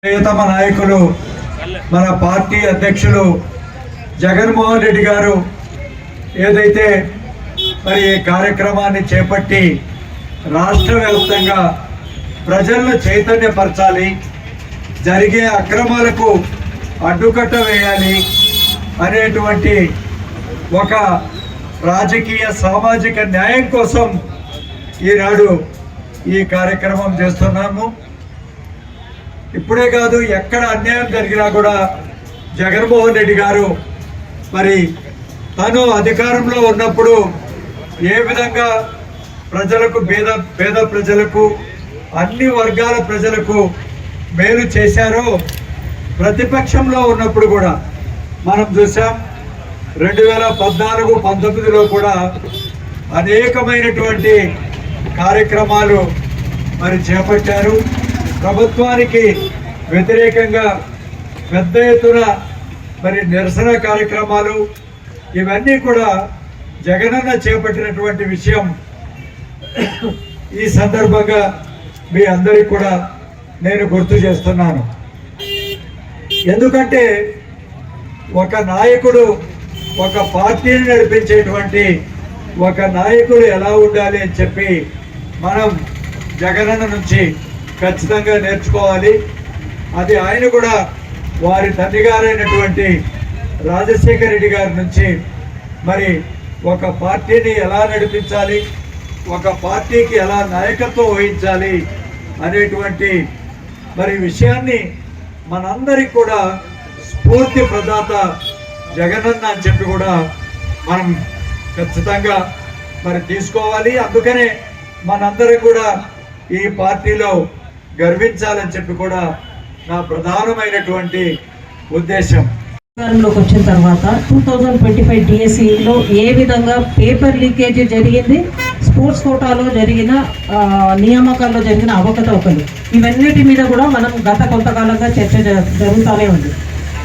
ప్రియతమ నాయకులు మన పార్టీ అధ్యక్షులు జగన్మోహన్ రెడ్డి గారు ఏదైతే మరి ఈ కార్యక్రమాన్ని చేపట్టి రాష్ట్ర వ్యాప్తంగా ప్రజలను చైతన్యపరచాలి, జరిగే అక్రమాలకు అడ్డుకట్ట వేయాలి అనేటువంటి ఒక రాజకీయ సామాజిక న్యాయం కోసం ఈనాడు ఈ కార్యక్రమం చేస్తున్నాము. ఇప్పుడే కాదు, ఎక్కడ అన్యాయం జరిగినా కూడా జగన్మోహన్ రెడ్డి గారు మరి తను అధికారంలో ఉన్నప్పుడు ఏ విధంగా ప్రజలకు పేద ప్రజలకు అన్ని వర్గాల ప్రజలకు మేలు చేశారో ప్రతిపక్షంలో ఉన్నప్పుడు కూడా మనం చూసాం. 2014-19లో కూడా అనేకమైనటువంటి కార్యక్రమాలు మరి చేపట్టారు. ప్రభుత్వానికి వ్యతిరేకంగా పెద్ద ఎత్తున మరి నిరసన కార్యక్రమాలు ఇవన్నీ కూడా జగనన్న చేపట్టినటువంటి విషయం ఈ సందర్భంగా మీ అందరికీ కూడా నేను గుర్తు చేస్తున్నాను. ఎందుకంటే ఒక నాయకుడు, ఒక పార్టీని నడిపించేటువంటి ఒక నాయకుడు ఎలా ఉండాలి అని చెప్పి మనం జగనన్న నుంచి ఖచ్చితంగా నేర్చుకోవాలి. అది ఆయన కూడా వారి తండ్రి గారైనటువంటి రాజశేఖర రెడ్డి గారి నుంచి మరి ఒక పార్టీని ఎలా నడిపించాలి, ఒక పార్టీకి ఎలా నాయకత్వం వహించాలి అనేటువంటి మరి విషయాన్ని మనందరికీ కూడా స్ఫూర్తి ప్రదాత జగనన్న అని చెప్పి కూడా మనం ఖచ్చితంగా మరి తీసుకోవాలి. అందుకనే మనందరం కూడా ఈ పార్టీలో గర్వించాలని చెప్పి కూడా నా ప్రధానమైనటువంటి ఉద్దేశం. అధికారంలోకి వచ్చిన తర్వాత 2025 డిఎస్సిలో ఏ విధంగా పేపర్ లీకేజ్ జరిగింది, స్పోర్ట్స్ కోటాలో జరిగిన నియామకాల్లో జరిగిన అవకతవకలు, ఇవన్నిటి మీద కూడా మనం గత కొంతకాలంగా చర్చ జరుగుతూనే ఉంది.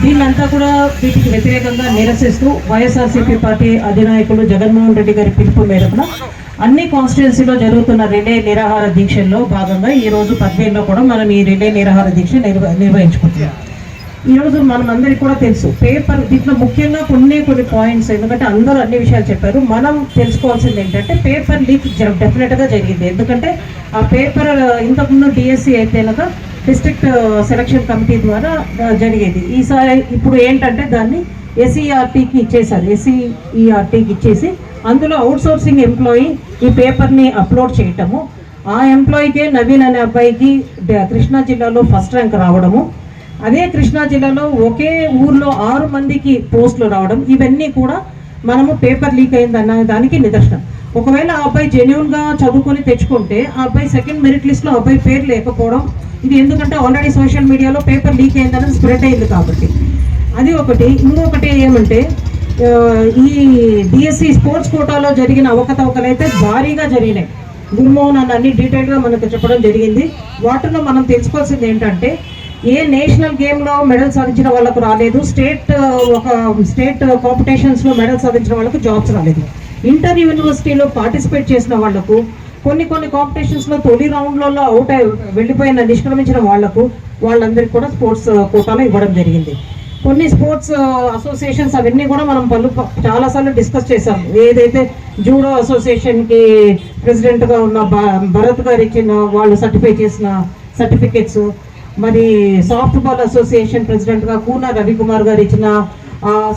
వీళ్ళంతా కూడా వీటికి వ్యతిరేకంగా నిరసిస్తూ వైఎస్ఆర్సీపీ పార్టీ అధినాయకులు జగన్మోహన్ రెడ్డి గారి పిలుపు మేరకు అన్ని కాన్స్టిట్యున్సీలో జరుగుతున్న రిలే నిరాహార దీక్షల్లో భాగంగా ఈరోజు 15లో కూడా మనం ఈ రిలే నిరాహార దీక్ష నిర్వహించుకుంటున్నాం. ఈరోజు మనం అందరికీ కూడా తెలుసు పేపర్, దీంట్లో ముఖ్యంగా కొన్ని పాయింట్స్, ఎందుకంటే అందరూ అన్ని విషయాలు చెప్పారు. మనం తెలుసుకోవాల్సింది ఏంటంటే పేపర్ లీక్ డెఫినెట్గా జరిగింది. ఎందుకంటే ఆ పేపర్ ఇంతకుముందు డిఎస్సి అయితే కనుక డిస్ట్రిక్ట్ సెలక్షన్ కమిటీ ద్వారా జరిగేది. ఈసారి ఇప్పుడు ఏంటంటే దాన్ని ఎస్ఈఆర్టీకి ఇచ్చేసారు. ఎస్ఈఆర్టీకి ఇచ్చేసి అందులో అవుట్సోర్సింగ్ ఎంప్లాయీ ఈ పేపర్ని అప్లోడ్ చేయటము, ఆ ఎంప్లాయీకే నవీన్ అనే అబ్బాయికి కృష్ణా జిల్లాలో ఫస్ట్ ర్యాంక్ రావడము, అదే కృష్ణా జిల్లాలో ఒకే ఊర్లో 6 మందికి పోస్టులు రావడం, ఇవన్నీ కూడా మనము పేపర్ లీక్ అయిందన్న దానికి నిదర్శనం. ఒకవేళ ఆ అబ్బాయి జెన్యూన్గా చదువుకొని తెచ్చుకుంటే ఆ అబ్బాయి సెకండ్ మెరిట్ లిస్ట్లో అబ్బాయి పేరు లేకపోవడం, ఇది ఎందుకంటే ఆల్రెడీ సోషల్ మీడియాలో పేపర్ లీక్ అయిందని స్ప్రెడ్ అయింది కాబట్టి అది ఒకటి. ఇంకొకటి ఏమంటే ఈ డిఎస్సి స్పోర్ట్స్ కోటాలో జరిగిన అవకతవకలు అయితే భారీగా జరిగినాయి. గురుమోహన్ అన్ని డీటెయిల్గా మనకు చెప్పడం జరిగింది. వాటిలో మనం తెలుసుకోవాల్సింది ఏంటంటే ఏ నేషనల్ గేమ్లో మెడల్ సాధించిన వాళ్ళకు రాలేదు, స్టేట్ కాంపిటీషన్స్లో మెడల్ సాధించిన వాళ్ళకు జాబ్స్ రాలేదు, ఇంటర్ యూనివర్సిటీలో పార్టిసిపేట్ చేసిన వాళ్లకు కొన్ని కాంపిటీషన్స్లో తొలి రౌండ్లలో వెళ్ళిపోయిన నిష్క్రమించిన వాళ్ళందరికీ కూడా స్పోర్ట్స్ కోటాలో ఇవ్వడం జరిగింది. కొన్ని స్పోర్ట్స్ అసోసియేషన్స్ అవన్నీ కూడా మనం చాలాసార్లు డిస్కస్ చేశాం. ఏదైతే జూడో అసోసియేషన్కి ప్రెసిడెంట్గా ఉన్న భరత్ గారు ఇచ్చిన వాళ్ళు సర్టిఫై చేసిన సర్టిఫికెట్స్, మరి సాఫ్ట్ బాల్ అసోసియేషన్ ప్రెసిడెంట్గా కూన రవికుమార్ గారు ఇచ్చిన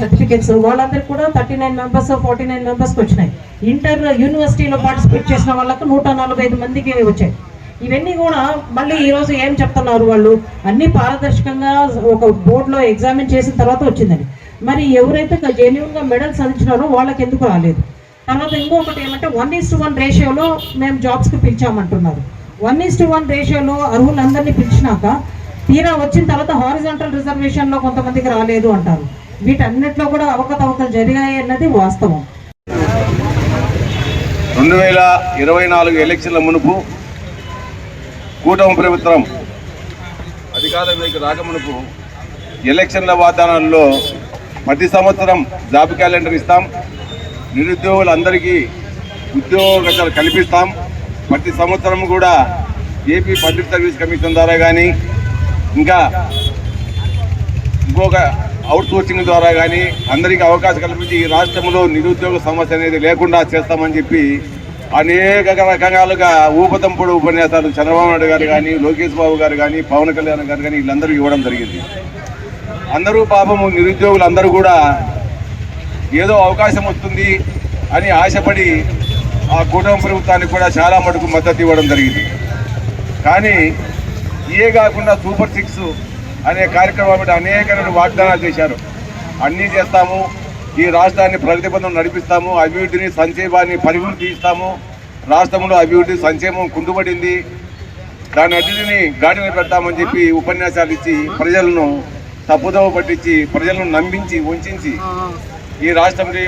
సర్టిఫికెట్స్, వాళ్ళందరికీ కూడా 39 మెంబర్స్ 49 మెంబర్స్కి వచ్చినాయి. ఇంటర్ యూనివర్సిటీలో పార్టిసిపేట్ చేసిన వాళ్ళకు 145 మందికి వచ్చాయి. ఇవన్నీ కూడా మళ్ళీ ఈరోజు ఏం చెప్తున్నారు వాళ్ళు, అన్ని పారదర్శకంగా ఒక బోర్డులో ఎగ్జామిన్ చేసిన తర్వాత వచ్చిందని. మరి ఎవరైతే జెన్యూన్గా మెడల్ సాధించినారో వాళ్ళకి ఎందుకు రాలేదు? తర్వాత ఇంకొకటి ఏమంటే 1:1 రేషియోలో మేము జాబ్స్కి పిలిచామంటున్నారు. 1:1 రేషియోలో అర్హులందరినీ పిలిచినాక తీరా వచ్చిన తర్వాత హారిజాంటల్ రిజర్వేషన్లో కొంతమందికి రాలేదు అంటారు. వీటన్నిటిలో కూడా అవకతవకలు జరిగాయి అన్నది వాస్తవం. 2024 ఎలక్షన్ల మునుపు కూటమి ప్రభుత్వం అధికారంలోకి రాకమునుపు ఎలక్షన్ల వాగ్దానాల్లో ప్రతి సంవత్సరం జాబ్ క్యాలెండర్ ఇస్తాం, నిరుద్యోగులందరికీ ఉద్యోగాలు కల్పిస్తాం. ప్రతి సంవత్సరం కూడా ఏపీ పబ్లిక్ సర్వీస్ కమిషన్ ద్వారా కానీ ఇంకా ఇంకొక అవుట్ సోర్సింగ్ ద్వారా కానీ అందరికీ అవకాశం కల్పించి ఈ రాష్ట్రంలో నిరుద్యోగ సమస్య అనేది లేకుండా చేస్తామని చెప్పి అనేక రకాలుగా ఊపతంపుడు ఉపన్యాసాలు చంద్రబాబు నాయుడు గారు కానీ, లోకేష్ బాబు గారు కానీ, పవన్ కళ్యాణ్ గారు కానీ వీళ్ళందరూ ఇవ్వడం జరిగింది. అందరూ పాపము నిరుద్యోగులు అందరూ కూడా ఏదో అవకాశం వస్తుంది అని ఆశపడి ఆ కూటమి ప్రభుత్వానికి కూడా చాలా మటుకు మద్దతు ఇవ్వడం జరిగింది. కానీ ఇవే కాకుండా సూపర్ 6 అనే కార్యక్రమం అనేక వాగ్దానాలు చేశారు. అన్నీ చేస్తాము, ఈ రాష్ట్రాన్ని ప్రగతి పథం నడిపిస్తాము, అభివృద్ధిని సంక్షేమాన్ని పరుగులు తీస్తాము, రాష్ట్రంలో అభివృద్ధి సంక్షేమం కుంటుపడింది, దాని అన్నిటిని గాడిన పెడతామని చెప్పి ఉపన్యాసాలు ఇచ్చి ప్రజలను తప్పుదోవ పట్టించి ప్రజలను నమ్మించి వంచి ఈ రాష్ట్రంలో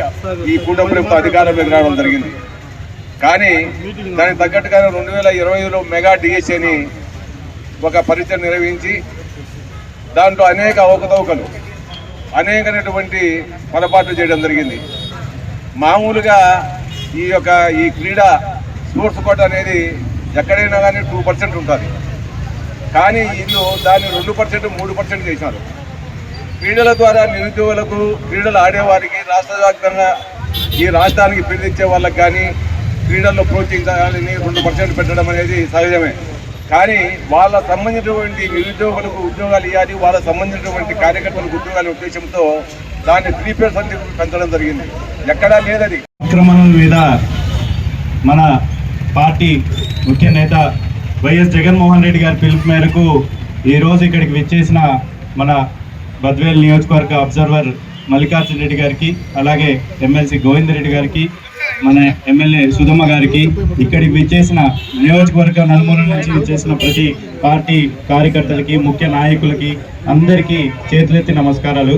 ఈ కూటమి ప్రభుత్వం అధికారంలోకి రావడం జరిగింది. కానీ దానికి తగ్గట్టుగానే 2020లో మెగా డిఎస్ఏని ఒక పరీక్ష నిర్వహించి దాంట్లో అనేక అవకతవకలు అనేకమైనటువంటి పొరపాట్లు చేయడం జరిగింది. మామూలుగా ఈ క్రీడా స్పోర్ట్స్ కోట అనేది ఎక్కడైనా కానీ 2% ఉంటుంది. కానీ వీళ్ళు దాన్ని 2%, 3% చేశారు. క్రీడల ద్వారా నిరుద్యోగులకు, క్రీడలు ఆడేవారికి, రాష్ట్ర వ్యాప్తంగా ఈ రాష్ట్రానికి పేరు తెచ్చే వాళ్ళకి కానీ క్రీడల్లో ప్రోత్సహించాలని 2% పెట్టడం అనేది సహజమే. కానీ వాళ్ళ సంబంధించినటువంటి నిరుద్యోగులకు ఉద్యోగాలు ఇవ్వాలి, వాళ్ళ సంబంధించినటువంటి కార్యకర్తలకు ఉద్యోగాల ఉద్దేశంతో దాన్ని 3% పెంచడం జరిగింది. ఎక్కడా లేదది. ఆక్రమణల మీద మన పార్టీ ముఖ్య నేత వైఎస్ జగన్మోహన్ రెడ్డి గారి పిలుపు మేరకు ఈరోజు ఇక్కడికి విచ్చేసిన మన బద్వేల్ నియోజకవర్గ అబ్జర్వర్ మల్లికార్జున రెడ్డి గారికి, అలాగే ఎమ్మెల్సీ గోవిందరెడ్డి గారికి, మన ఎమ్మెల్యే సుధమ్మ గారికి, ఇక్కడికి విచ్చేసిన నియోజకవర్గ నలుమూలల నుంచి విచ్చేసిన ప్రతి పార్టీ కార్యకర్తలకి, ముఖ్య నాయకులకి అందరికీ చేతులెత్తి నమస్కారాలు.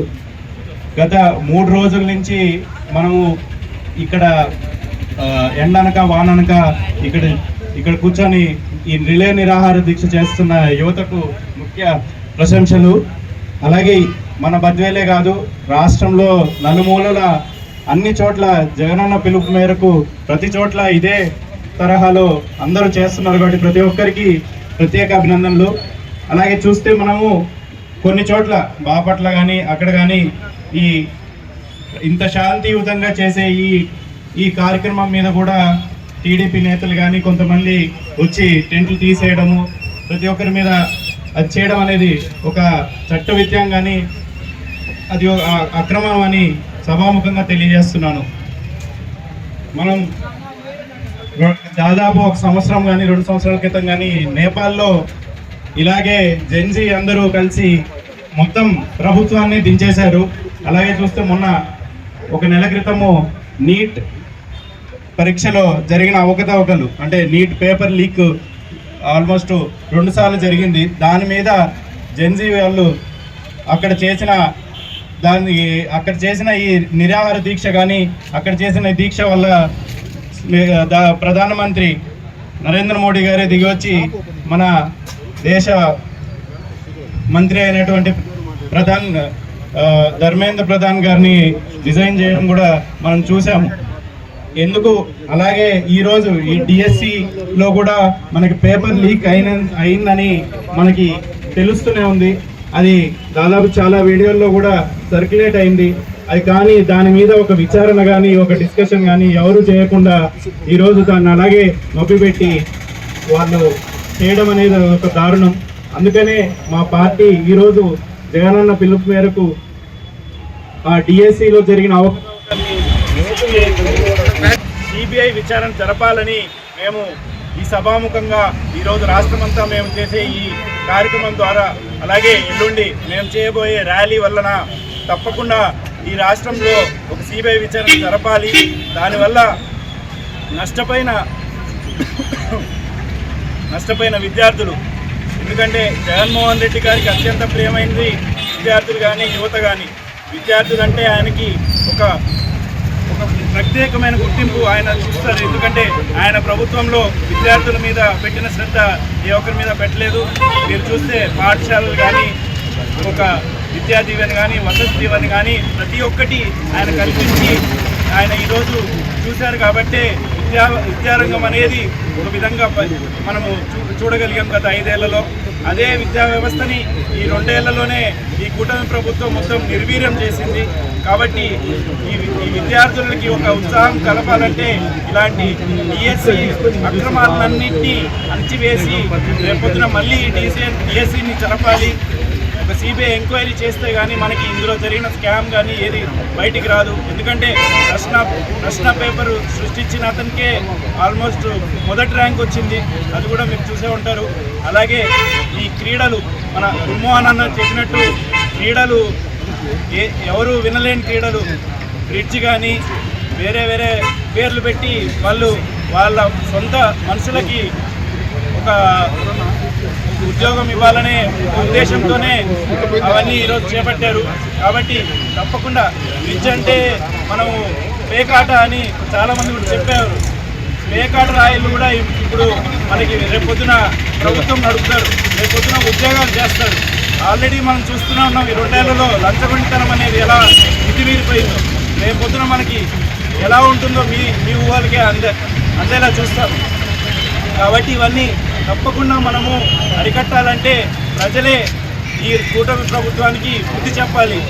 గత 3 రోజుల నుంచి మనము ఇక్కడ ఎండనక వాననక ఇక్కడ కూర్చొని ఈ రిలే నిరాహార దీక్ష చేస్తున్న యువతకు ముఖ్య ప్రశంసలు. అలాగే మన బద్వేలే కాదు, రాష్ట్రంలో నలుమూలల అన్ని చోట్ల జగనన్న పిలుపు మేరకు ప్రతి చోట్ల ఇదే తరహాలో అందరూ చేస్తున్నారు కాబట్టి ప్రతి ఒక్కరికి ప్రత్యేక అభినందనలు. అలాగే చూస్తే మనము కొన్ని చోట్ల బాపట్ల కానీ అక్కడ కానీ ఇంత శాంతియుతంగా చేసే ఈ కార్యక్రమం మీద కూడా టీడీపీ నేతలు కానీ కొంతమంది వచ్చి టెంట్లు తీసేయడము, ప్రతి ఒక్కరి మీద అది చేయడం అనేది ఒక చట్టవిత్యం కానీ అది అక్రమం అని సభాముఖంగా తెలియజేస్తున్నాను. మనం దాదాపు 1 సంవత్సరం కానీ 2 సంవత్సరాల క్రితం కానీ నేపాల్లో ఇలాగే జెన్జీ అందరూ కలిసి మొత్తం ప్రభుత్వాన్ని దించేశారు. అలాగే చూస్తే మొన్న 1 నెల క్రితము నీట్ పరీక్షలో జరిగిన అవకతవకలు, అంటే నీట్ పేపర్ లీక్ ఆల్మోస్ట్ 2 సార్లు జరిగింది. దాని మీద జెన్జీ వాళ్ళు అక్కడ చేసిన ఈ నిరాహార దీక్ష కానీ అక్కడ చేసిన దీక్ష వల్ల ప్రధానమంత్రి నరేంద్ర మోడీ గారే దిగివచ్చి మన దేశ మంత్రి అయినటువంటి ధర్మేంద్ర ప్రధాన్ గారిని రిజైన్ చేయడం కూడా మనం చూసాము. ఎందుకు అలాగే ఈరోజు ఈ డిఎస్సిలో కూడా మనకి పేపర్ లీక్ అయిందని మనకి తెలుస్తూనే ఉంది. అది దాదాపు చాలా వీడియోల్లో కూడా సర్క్యులేట్ అయింది. అది కానీ దాని మీద ఒక విచారణ కానీ ఒక డిస్కషన్ కానీ ఎవరు చేయకుండా ఈరోజు దాన్ని అలాగే నొప్పిపెట్టి వాళ్ళు చేయడం అనేది ఒక దారుణం. అందుకనే మా పార్టీ ఈరోజు జగనన్న పిలుపు మేరకు ఆ డిఎస్సిలో జరిగిన సిబిఐ విచారణ జరపాలని మేము ఈ సభాముఖంగా ఈరోజు రాష్ట్రమంతా మేము చేసే ఈ కార్యక్రమం ద్వారా, అలాగే ఎల్లుండి మేము చేయబోయే ర్యాలీ వలన తప్పకుండా ఈ రాష్ట్రంలో ఒక సిబిఐ విచారణ జరపాలి. దానివల్ల నష్టపోయిన విద్యార్థులు, ఎందుకంటే జగన్మోహన్ రెడ్డి గారికి అత్యంత ప్రియమైనది విద్యార్థులు కానీ యువత కానీ. విద్యార్థులు అంటే ఆయనకి ఒక ప్రత్యేకమైన గుర్తింపు ఆయన చూస్తారు. ఎందుకంటే ఆయన ప్రభుత్వంలో విద్యార్థుల మీద పెట్టిన శ్రద్ధ ఏ ఒక్కరి మీద పెట్టలేదు. మీరు చూస్తే పాఠశాలలు కానీ, ఒక విద్యా దీవెన కానీ, వసతి దీవెన కానీ ప్రతి ఒక్కటి ఆయన కల్పించి ఆయన ఈరోజు చూశారు. కాబట్టి విద్యారంగం అనేది ఒక విధంగా మనము చూడగలిగాం గత 5 ఏళ్లలో. అదే విద్యా వ్యవస్థని ఈ 2 ఏళ్లలోనే ఈ కూటమి ప్రభుత్వం మొత్తం నిర్వీర్యం చేసింది. కాబట్టి ఈ విద్యార్థులకి ఒక ఉత్సాహం కలపాలంటే ఇలాంటి డిఎస్సి అక్రమాలన్నింటినీ అణచివేసి రేపొద్దున మళ్ళీ డిఎస్సిని జరపాలి. ఒక సిబిఐ ఎంక్వైరీ చేస్తే కానీ మనకి ఇందులో జరిగిన స్కామ్ కానీ ఏది బయటికి రాదు. ఎందుకంటే ప్రశ్న పేపర్ సృష్టించిన అతనికే ఆల్మోస్ట్ మొదటి ర్యాంక్ వచ్చింది, అది కూడా మీరు చూసే ఉంటారు. అలాగే ఈ క్రీడలు మన గుర్మోహన్ అన్న చెప్పినట్టు క్రీడలు ఎవరు వినలేని క్రీడలు, బ్రిడ్జ్ కానీ వేరే వేరే పేర్లు పెట్టి వాళ్ళ సొంత మనుషులకి ఒక ఉద్యోగం ఇవ్వాలనే ఉద్దేశంతోనే అవన్నీ ఈరోజు చేపట్టారు. కాబట్టి తప్పకుండా బ్రిడ్జ్ అంటే మనము పేకాట అని చాలామంది కూడా చెప్పారు. పేకాట రాయలు కూడా ఇప్పుడు మనకి రేపొద్దున ప్రభుత్వం నడుపుతారు, రేపొద్దున ఉద్యోగాలు చేస్తారు. ఆల్రెడీ మనం చూస్తూనే ఉన్నాం ఈ 2 ఏళ్లలో లంచగొండితనం అనేది ఎలా మితిమీరిపోయిందో. రేపొద్దున మనకి ఎలా ఉంటుందో మీ ఊహలకే అందేలా చూస్తాం. కాబట్టి ఇవన్నీ తప్పకుండా మనము అరికట్టాలంటే ప్రజలే ఈ కూటమి ప్రభుత్వానికి బుద్ధి చెప్పాలి.